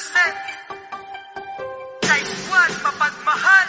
Set kay Squad Mapagmahal.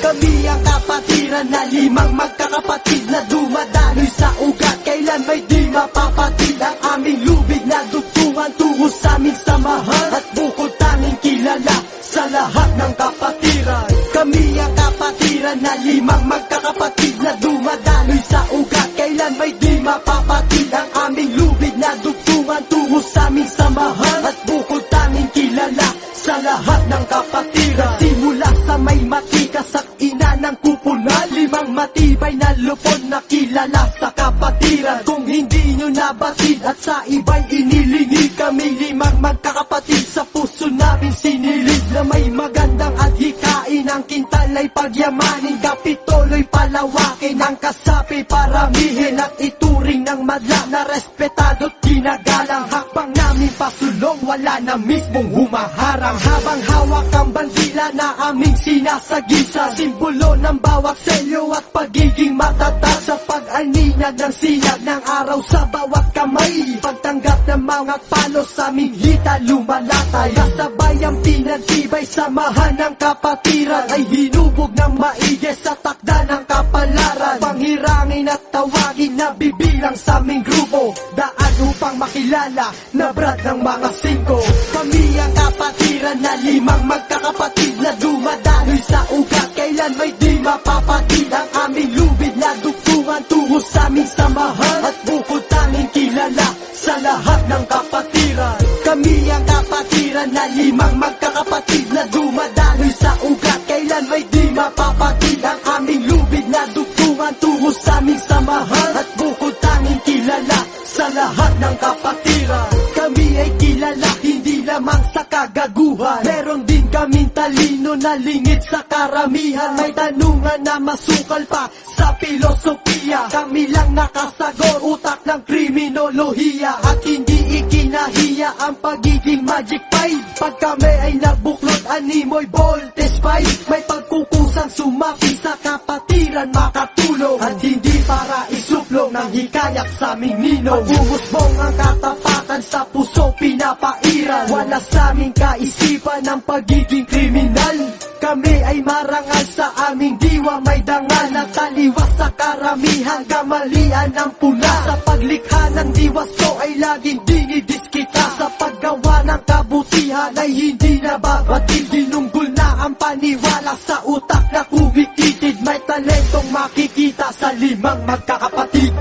Kami ang kapatiran na limang magkakapatid na dumadaloy sa ugat. Kailan may di mapapatid ang aming lubid na dugtungan tungo sa aming samahan at bukod tanging kilala sa lahat ng kapatiran. Kami ang kapatiran na limang magkakapatid na dumadaloy sa ugat. Kailan may di mapapatid ang aming lubid na dugtungan tungo sa aming samahan at bukod tanging kilala sa lahat ng kapatiran. Simula sa may matikas at ina ng kupunan, limang matibay na lupon na kilala sa kapatiran. Kung hindi nyo nabatid at sa iba'y inilingid, kami limang magkakapatid sa puso namin sinilid na may magandang adhikain. Ang kintal ay pagyamanin, kapitolo'y palawakin, ang kasapi paramihin at ituring ng madla na respetado't ginagalang. Hakbang namin pasulong, wala na mismong humaharang. Habang hawak ang bandila na aming sinasagisa, simbolo ng bawat selyo at pagiging matatag sa pag-aninag ng sinag ng araw sa bawat kamay. Pagtanggap ng mga palos sa aming hita lumalatay, kasabay ang pinagtibay samahan ng kapatiran ay hinubog ng maigi sa takda ng kapalaran. Panghirangin at tawagin na bibilang sa aming grupo, daan upang makilala na brad ng mga singko. Kami ang kapatiran na limang magkakapatid na dumadaloy sa ugat. Kailan may di mapapatid ang aming lubid na dugtungan tungo sa aming samahan at bukod tanging kilala sa lahat ng kapatiran. Kami ang kapatiran na limang magkakapatid na dumadaloy sa ugat. Kailan may di mapapatid ang aming lubid na dugtungan tungo sa aming samahan at bukod tanging kilala sa lahat ng kapatiran. Kami ay kilala hindi lamang sa kagaguhan, meron din kaming talino na lingid sa karamihan. May tanungan na masukal pa sa filosofiya, kami lang nakasagor utak ng kriminolohiya at hindi ikinahiya ang pagiging magic five. Pag kami ay nabuklod, animoy voltage five, may pagkukusang sumapi sa kapatiran makatulong at hindi para isuplong ng hikayat sa aming ninong. Umusbong ang katapatan sa puso pinapairan, wala sa aming kaisipan ng pagiging kriminal. Kami ay marangal sa aming diwa, may dangal na taliwas sa karamihan, kamalian ng pula. Sa paglikha ng diwas ko ay laging dinidiskita, sa paggawa ng kabutihan ay hindi nababatid. Dinunggol na ang paniwala sa utak na kumikitid, may talentong makikita sa limang magkakapatid.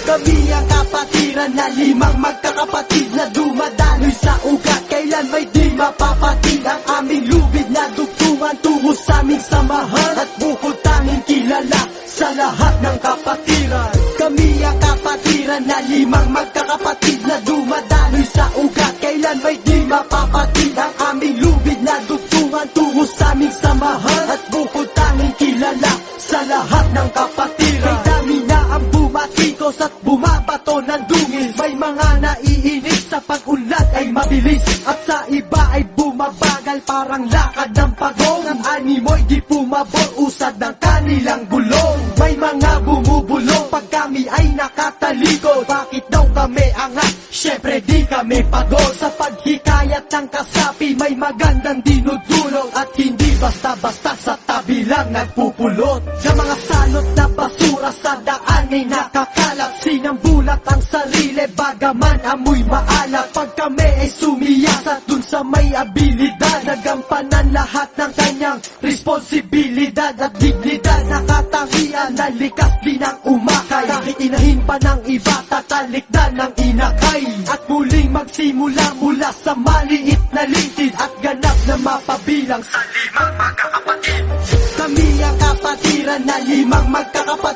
Kami ang kapatiran na limang magkakapatid na dumadaloy sa ugat. Kailan may di mapapatid ang aming lubid na dugtungan tungo sa aming samahan at bukod tanging kilala sa lahat ng kapatiran. Kami ang kapatiran na limang magkakapatid na dumadaloy sa ugat. Kailan may di mapapatid ang aming lubid na dugtungan tungo sa aming samahan at bukod tanging kilala sa lahat ng kapatiran. Kay dami na ang bumatikos at bumabato ng dungis, may mga naiinis sa pag-unlad ay mabilis at sa iba ay bumabagal parang lakad ng pagong. Ang animoy di pumabor usad ng kanilang gulong, may mga bumubulong pag kami ay nakatalikod. Bakit daw kami angat? Syempre di kami pagod. Sa paghikayat ng kasapi may magandang dinudulog at hindi basta-basta sa tabi lang nagpupulot ng mga salot na basura sa daan ay nakakalat. Sinambulat ang sarili bagaman amoy maalat. Pag kami ay sumiyasat dun sa may abilidad, nagampanan lahat ng kanyang responsibilidad at dignidad. Nakatangian na likas din ang umakay, kahit inahin pa ng iba tatalikdan ng inakay. At muling magsimula mula sa maliit na litid at ganap na mapabilang sa limang magkakapatid. Kami ang kapatiran na limang magkakapatid